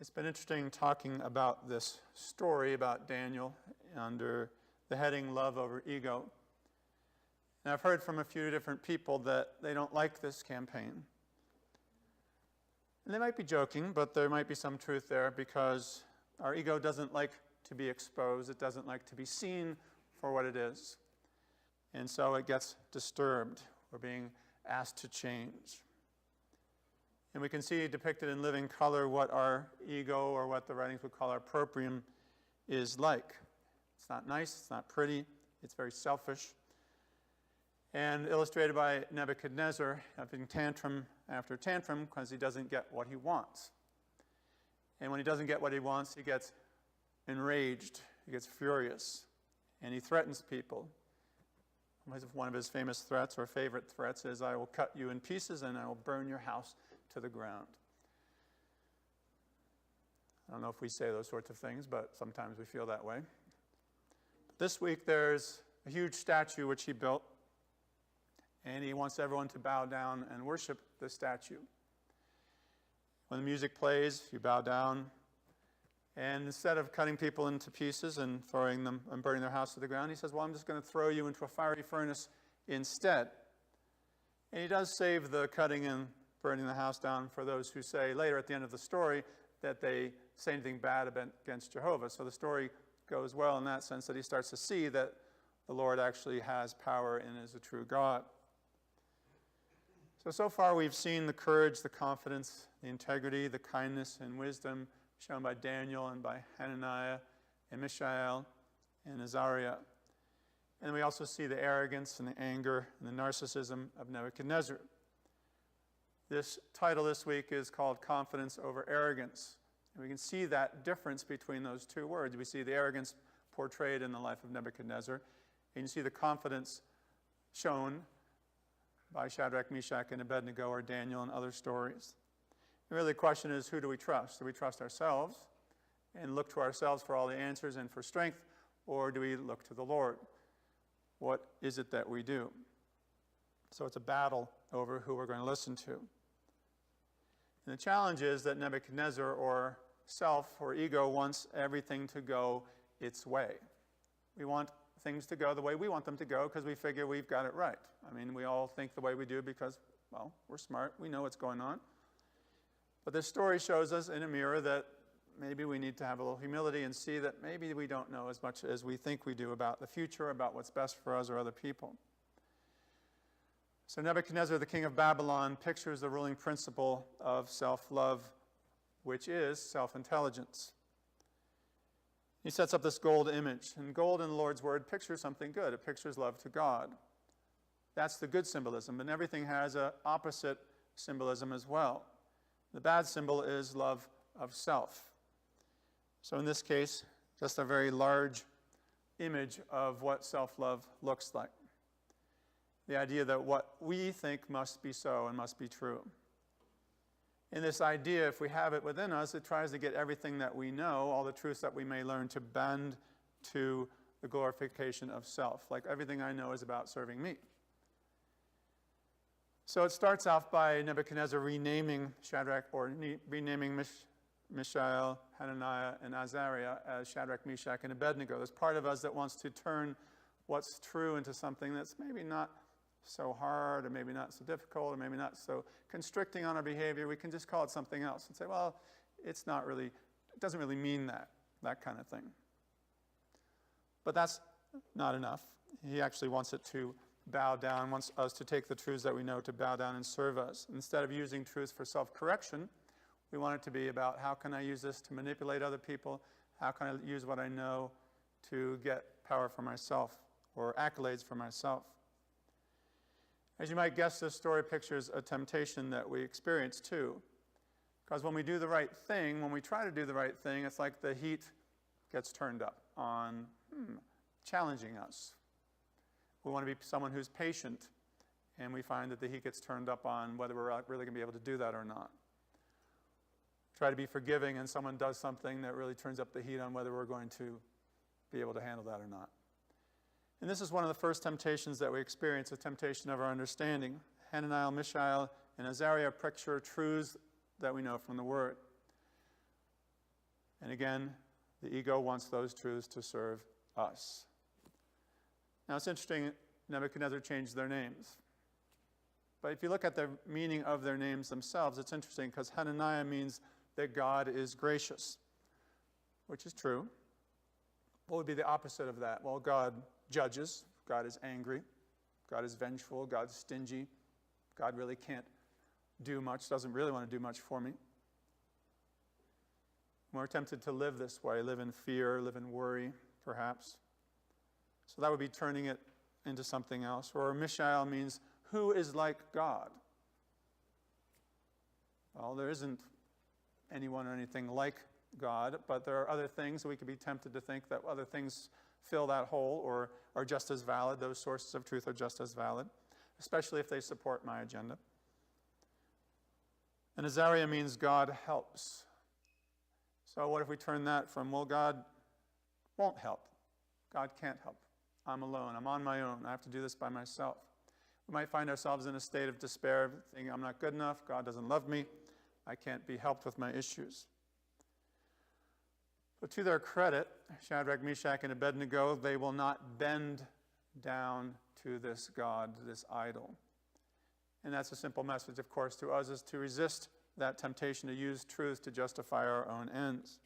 It's been interesting talking about this story about Daniel under the heading Love Over Ego. And I've heard from a few different people that they don't like this campaign. And they might be joking, but there might be some truth there because our ego doesn't like to be exposed. It doesn't like to be seen for what it is. And so it gets disturbed. We're being asked to change. And we can see depicted in living color what our ego, or what the writings would call our proprium, is like. It's not nice, it's not pretty, it's very selfish. And illustrated by Nebuchadnezzar having tantrum after tantrum because he doesn't get what he wants. And when he doesn't get what he wants, he gets enraged, he gets furious, and he threatens people. One of his famous threats, or favorite threats, is, "I will cut you in pieces and I will burn your house to the ground." I don't know if we say those sorts of things, but sometimes we feel that way. This week there's a huge statue which he built, and he wants everyone to bow down and worship the statue. When the music plays, you bow down, and instead of cutting people into pieces and throwing them and burning their house to the ground, he says, well, I'm just going to throw you into a fiery furnace instead. And he does save the cutting and burning the house down for those who say later at the end of the story that they say anything bad against Jehovah. So the story goes well in that sense, that he starts to see that the Lord actually has power and is a true God. So far we've seen the courage, the confidence, the integrity, the kindness and wisdom shown by Daniel and by Hananiah and Mishael and Azariah. And we also see the arrogance and the anger and the narcissism of Nebuchadnezzar. This title this week is called Confidence Over Arrogance. And we can see that difference between those two words. We see the arrogance portrayed in the life of Nebuchadnezzar, and you see the confidence shown by Shadrach, Meshach, and Abednego, or Daniel, and other stories. And really the question is, who do we trust? Do we trust ourselves and look to ourselves for all the answers and for strength, or do we look to the Lord? What is it that we do? So it's a battle over who we're going to listen to. And the challenge is that Nebuchadnezzar, or self, or ego, wants everything to go its way. We want things to go the way we want them to go because we figure we've got it right. I mean, we all think the way we do because, well, we're smart. We know what's going on. But this story shows us in a mirror that maybe we need to have a little humility and see that maybe we don't know as much as we think we do about the future, about what's best for us or other people. So Nebuchadnezzar, the king of Babylon, pictures the ruling principle of self-love, which is self-intelligence. He sets up this gold image, and gold in the Lord's word pictures something good. It pictures love to God. That's the good symbolism, and everything has an opposite symbolism as well. The bad symbol is love of self. So in this case, just a very large image of what self-love looks like. The idea that what we think must be so and must be true. And this idea, if we have it within us, it tries to get everything that we know, all the truths that we may learn, to bend to the glorification of self. Like everything I know is about serving me. So it starts off by Nebuchadnezzar renaming Shadrach, or renaming Mishael, Hananiah, and Azariah as Shadrach, Meshach, and Abednego. There's part of us that wants to turn what's true into something that's maybe not so hard, or maybe not so difficult, or maybe not so constricting on our behavior. We can just call it something else and say, well, it's not really, it doesn't really mean that kind of thing. But that's not enough. He actually wants it to bow down, wants us to take the truths that we know to bow down and serve us. Instead of using truths for self-correction, we want it to be about how can I use this to manipulate other people? How can I use what I know to get power for myself or accolades for myself? As you might guess, this story pictures a temptation that we experience too. Because when we do the right thing, when we try to do the right thing, it's like the heat gets turned up on challenging us. We want to be someone who's patient, and we find that the heat gets turned up on whether we're really going to be able to do that or not. Try to be forgiving, and someone does something that really turns up the heat on whether we're going to be able to handle that or not. And this is one of the first temptations that we experience, a temptation of our understanding. Hananiah, Mishael, and Azariah picture truths that we know from the Word. And again, the ego wants those truths to serve us. Now it's interesting, Nebuchadnezzar changed their names. But if you look at the meaning of their names themselves, it's interesting because Hananiah means that God is gracious, which is true. What would be the opposite of that? Well, God judges. God is angry. God is vengeful. God's stingy. God really can't do much, doesn't really want to do much for me. We're tempted to live this way, live in fear, live in worry, perhaps. So that would be turning it into something else. Or Mishael means, who is like God? Well, there isn't anyone or anything like God, but there are other things. We could be tempted to think that other things fill that hole or are just as valid. Those sources of truth are just as valid, especially if they support my agenda. And Azariah means God helps. So what if we turn that from, well, God won't help. God can't help. I'm alone. I'm on my own. I have to do this by myself. We might find ourselves in a state of despair, thinking I'm not good enough. God doesn't love me. I can't be helped with my issues. But to their credit, Shadrach, Meshach, and Abednego, they will not bend down to this God, this idol. And that's a simple message, of course, to us, is to resist that temptation to use truth to justify our own ends.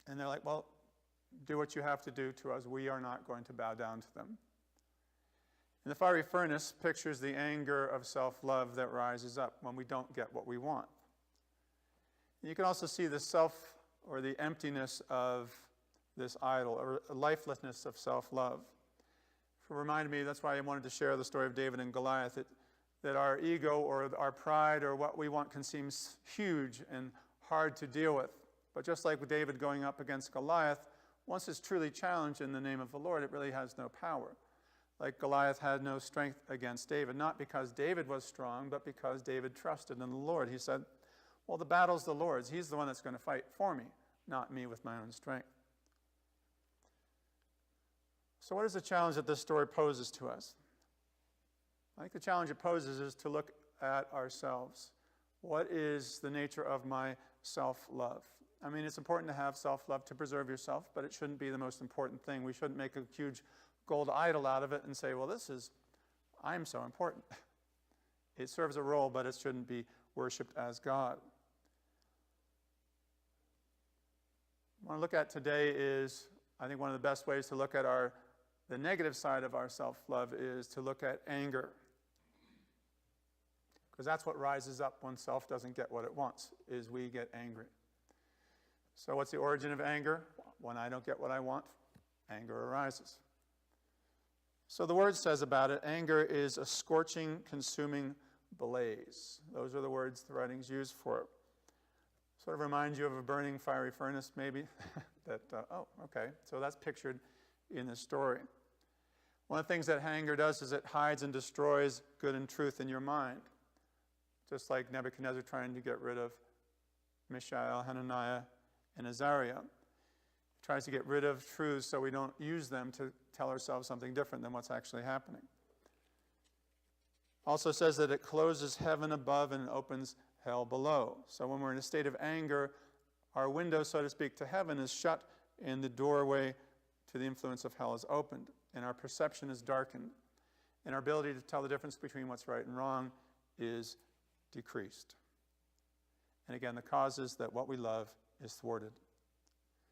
And they're like, well, do what you have to do to us. We are not going to bow down to them. And the fiery furnace pictures the anger of self-love that rises up when we don't get what we want. And you can also see the self or the emptiness of this idol, or lifelessness of self-love. It reminded me, that's why I wanted to share the story of David and Goliath, that our ego or our pride or what we want can seem huge and hard to deal with. But just like with David going up against Goliath, once it's truly challenged in the name of the Lord, it really has no power. Like Goliath had no strength against David, not because David was strong, but because David trusted in the Lord. He said, well, the battle's the Lord's. He's the one that's going to fight for me, not me with my own strength. So what is the challenge that this story poses to us? I think the challenge it poses is to look at ourselves. What is the nature of my self-love? I mean, it's important to have self-love to preserve yourself, but it shouldn't be the most important thing. We shouldn't make a huge gold idol out of it and say, well, I'm so important. It serves a role, but it shouldn't be worshipped as God. What I want to look at today is, I think one of the best ways to look at the negative side of our self-love is to look at anger. Because that's what rises up when self doesn't get what it wants, is we get angry. So what's the origin of anger? When I don't get what I want, anger arises. So the word says about it, anger is a scorching, consuming blaze. Those are the words the writings use for it. Sort of reminds you of a burning fiery furnace, maybe. Okay. So that's pictured in the story. One of the things that anger does is it hides and destroys good and truth in your mind. Just like Nebuchadnezzar trying to get rid of Mishael, Hananiah, and Azariah. He tries to get rid of truths so we don't use them to tell ourselves something different than what's actually happening. Also says that it closes heaven above and opens hell below. So when we're in a state of anger, our window, so to speak, to heaven is shut and the doorway to the influence of hell is opened. And our perception is darkened. And our ability to tell the difference between what's right and wrong is decreased. And again, the cause is that what we love is thwarted.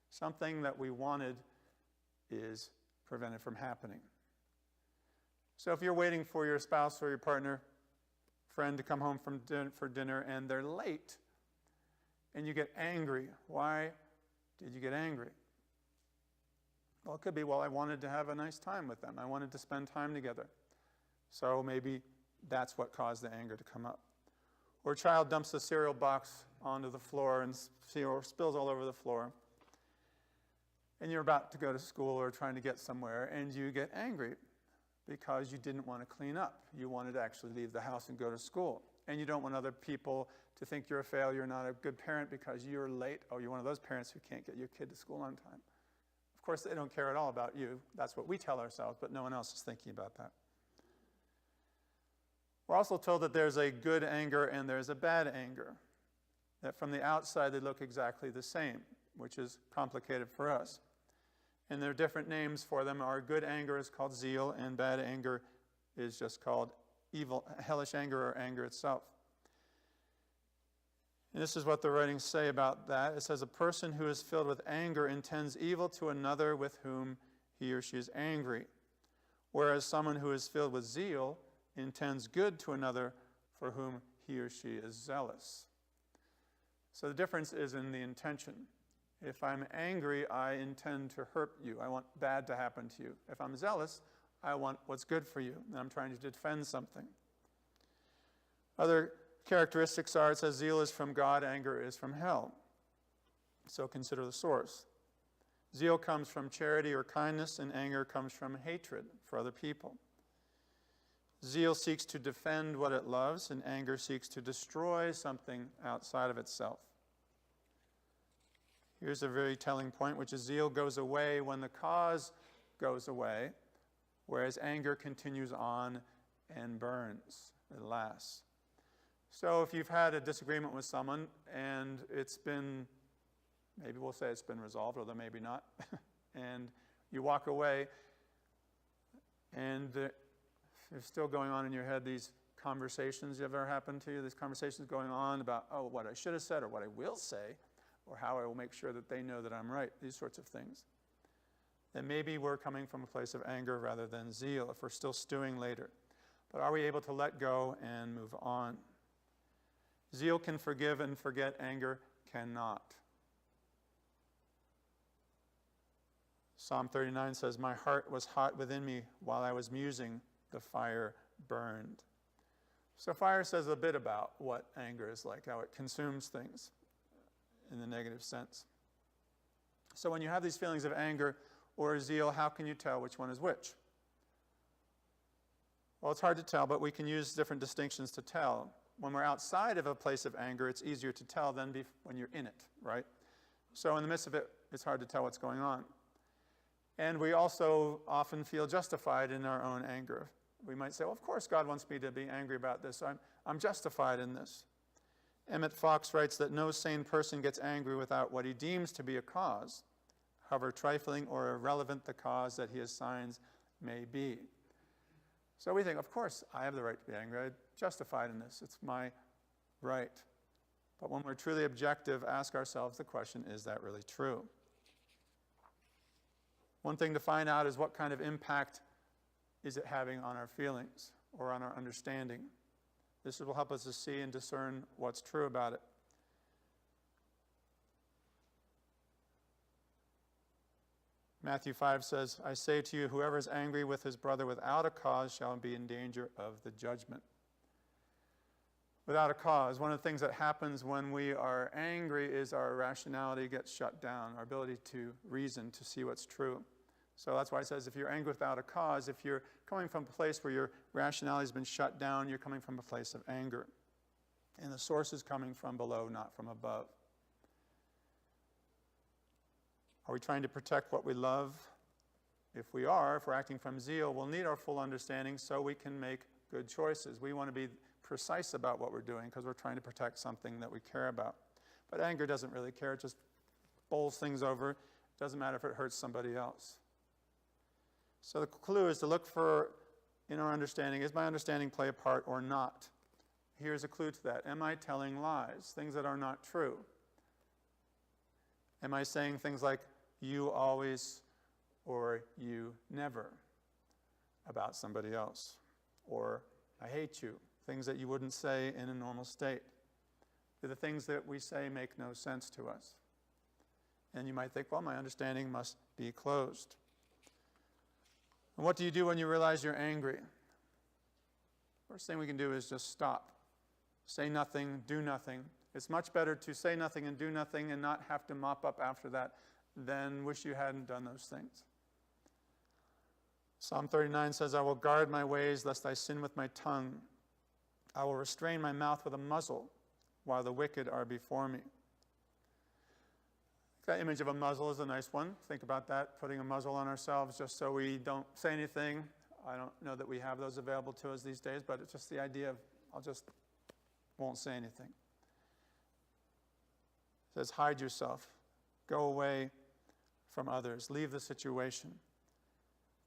Something that we wanted is prevented from happening. So if you're waiting for your spouse or your partner, friend to come home for dinner and they're late and you get angry, why did you get angry? Well, it could be, I wanted to have a nice time with them. I wanted to spend time together. So maybe that's what caused the anger to come up. Or a child dumps the cereal box onto the floor and cereal spills all over the floor. And you're about to go to school or trying to get somewhere and you get angry because you didn't want to clean up. You wanted to actually leave the house and go to school. And you don't want other people to think you're a failure, not a good parent because you're late. Oh, you're one of those parents who can't get your kid to school on time. Of course, they don't care at all about you. That's what we tell ourselves, but no one else is thinking about that. We're also told that there's a good anger and there's a bad anger. that from the outside they look exactly the same, which is complicated for us. And there are different names for them. Our good anger is called zeal, and bad anger is just called evil, hellish anger, or anger itself. And this is what the writings say about that. It says, a person who is filled with anger intends evil to another with whom he or she is angry, whereas someone who is filled with zeal intends good to another for whom he or she is zealous. So the difference is in the intention. If I'm angry, I intend to hurt you. I want bad to happen to you. If I'm zealous, I want what's good for you, and I'm trying to defend something. Other characteristics are, it says, zeal is from God, anger is from hell. So consider the source. Zeal comes from charity or kindness, and anger comes from hatred for other people. Zeal seeks to defend what it loves, and anger seeks to destroy something outside of itself. Here's a very telling point, which is zeal goes away when the cause goes away, whereas anger continues on and burns. It lasts. So if you've had a disagreement with someone and it's been, maybe we'll say it's been resolved, although maybe not, and you walk away and there's still going on in your head these conversations. Have ever happened to you? These conversations going on about, oh, what I should have said or what I will say, or how I will make sure that they know that I'm right, these sorts of things. Then maybe we're coming from a place of anger rather than zeal if we're still stewing later. But are we able to let go and move on? Zeal can forgive and forget, anger cannot. Psalm 39 says, my heart was hot within me while I was musing, the fire burned. So fire says a bit about what anger is like, how it consumes things in the negative sense. So when you have these feelings of anger or zeal, how can you tell which one is which? Well, it's hard to tell, but we can use different distinctions to tell. When we're outside of a place of anger, it's easier to tell than when you're in it, right? So in the midst of it, it's hard to tell what's going on. And we also often feel justified in our own anger. We might say, well, of course God wants me to be angry about this. I'm justified in this. Emmett Fox writes that no sane person gets angry without what he deems to be a cause, however trifling or irrelevant the cause that he assigns may be. So we think, of course, I have the right to be angry. I'm justified in this. It's my right. But when we're truly objective, ask ourselves the question, is that really true? One thing to find out is what kind of impact is it having on our feelings or on our understanding. This will help us to see and discern what's true about it. Matthew 5 says, I say to you, whoever is angry with his brother without a cause shall be in danger of the judgment. Without a cause. One of the things that happens when we are angry is our rationality gets shut down, our ability to reason, to see what's true. So that's why it says if you're angry without a cause, if you're coming from a place where your rationality has been shut down, you're coming from a place of anger. And the source is coming from below, not from above. Are we trying to protect what we love? If we are, if we're acting from zeal, we'll need our full understanding so we can make good choices. We want to be precise about what we're doing because we're trying to protect something that we care about. But anger doesn't really care. It just bowls things over. It doesn't matter if it hurts somebody else. So the clue is to look for, in our understanding, is my understanding play a part or not? Here's a clue to that. Am I telling lies, things that are not true? Am I saying things like, you always or you never about somebody else? Or I hate you, things that you wouldn't say in a normal state. Do the things that we say make no sense to us? And you might think, well, my understanding must be closed. And what do you do when you realize you're angry? First thing we can do is just stop. Say nothing, do nothing. It's much better to say nothing and do nothing and not have to mop up after that than wish you hadn't done those things. Psalm 39 says, I will guard my ways lest I sin with my tongue. I will restrain my mouth with a muzzle while the wicked are before me. That image of a muzzle is a nice one. Think about that, putting a muzzle on ourselves just so we don't say anything. I don't know that we have those available to us these days, but it's just the idea of won't say anything. says, hide yourself. Go away from others. Leave the situation.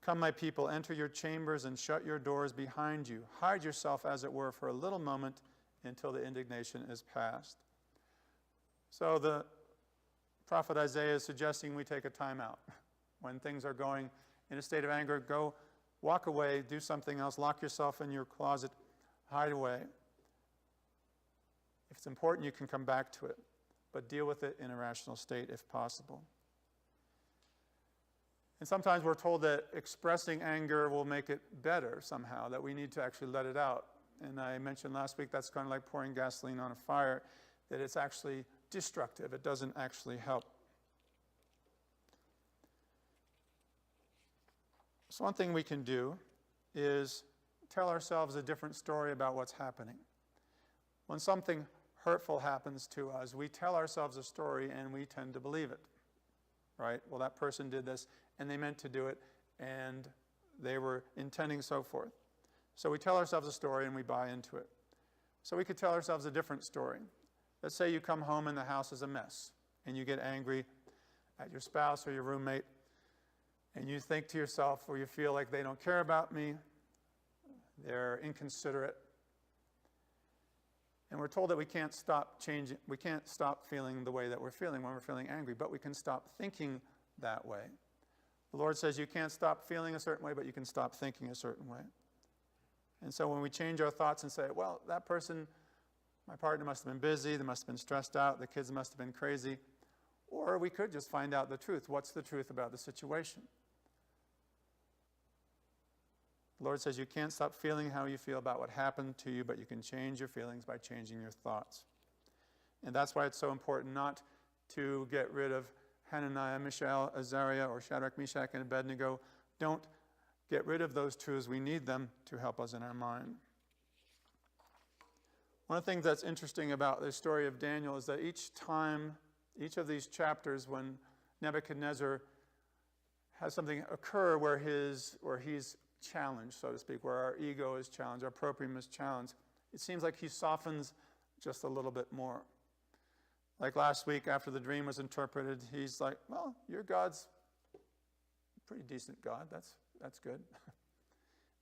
Come, my people, enter your chambers and shut your doors behind you. Hide yourself, as it were, for a little moment until the indignation is past. So the prophet Isaiah is suggesting we take a time out. When things are going in a state of anger, go walk away, do something else, lock yourself in your closet, hide away. If it's important, you can come back to it, but deal with it in a rational state if possible. And sometimes we're told that expressing anger will make it better somehow, that we need to actually let it out. And I mentioned last week that's kind of like pouring gasoline on a fire, that it's actually destructive. It doesn't actually help. So one thing we can do is tell ourselves a different story about what's happening. When something hurtful happens to us, we tell ourselves a story and we tend to believe it, right? Well, that person did this and they meant to do it and they were intending so forth. So we tell ourselves a story and we buy into it. So we could tell ourselves a different story. Let's say you come home and the house is a mess and you get angry at your spouse or your roommate and you think to yourself, or you feel like they don't care about me, they're inconsiderate. And we're told that we can't stop feeling the way that we're feeling when we're feeling angry, but we can stop thinking that way. The Lord says you can't stop feeling a certain way, but you can stop thinking a certain way. And so when we change our thoughts and say, well, that person, my partner must have been busy, they must have been stressed out, the kids must have been crazy, or we could just find out the truth. What's the truth about the situation? The Lord says you can't stop feeling how you feel about what happened to you, but you can change your feelings by changing your thoughts. And that's why it's so important not to get rid of Hananiah, Mishael, Azariah, or Shadrach, Meshach, and Abednego. Don't get rid of those truths. We need them to help us in our mind. One of the things that's interesting about the story of Daniel is that each of these chapters, when Nebuchadnezzar has something occur where he's challenged, so to speak, where our ego is challenged, our proprium is challenged, it seems like he softens just a little bit more. Like last week after the dream was interpreted, he's like, well, your God's a pretty decent God. That's good.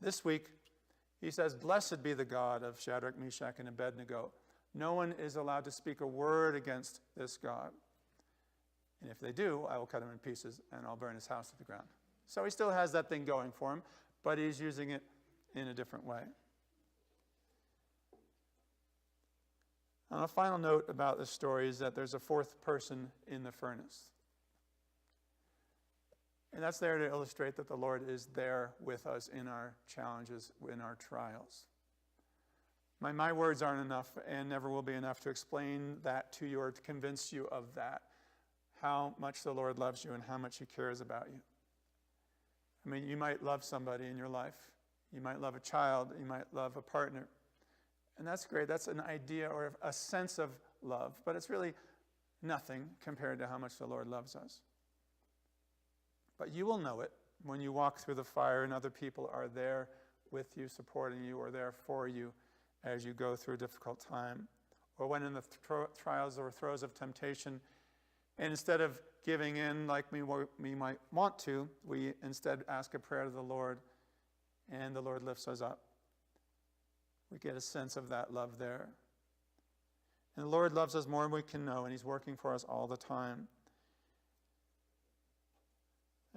This week, he says, blessed be the God of Shadrach, Meshach, and Abednego. No one is allowed to speak a word against this God. And if they do, I will cut him in pieces and I'll burn his house to the ground. So he still has that thing going for him, but he's using it in a different way. And a final note about this story is that there's a fourth person in the furnace. And that's there to illustrate that the Lord is there with us in our challenges, in our trials. My words aren't enough and never will be enough to explain that to you or to convince you of that, how much the Lord loves you and how much he cares about you. I mean, you might love somebody in your life. You might love a child. You might love a partner. And that's great. That's an idea or a sense of love. But it's really nothing compared to how much the Lord loves us. But you will know it when you walk through the fire and other people are there with you, supporting you, or there for you as you go through a difficult time. Or when in the trials or throes of temptation, and instead of giving in like we might want to, we instead ask a prayer to the Lord, and the Lord lifts us up. We get a sense of that love there. And the Lord loves us more than we can know, and he's working for us all the time.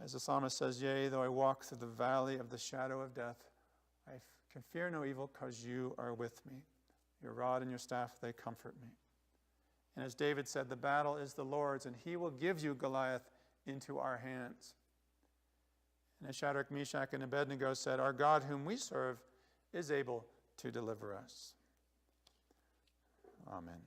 As the psalmist says, yea, though I walk through the valley of the shadow of death, I can fear no evil because you are with me. Your rod and your staff, they comfort me. And as David said, the battle is the Lord's, and he will give you Goliath into our hands. And as Shadrach, Meshach, and Abednego said, our God whom we serve is able to deliver us. Amen.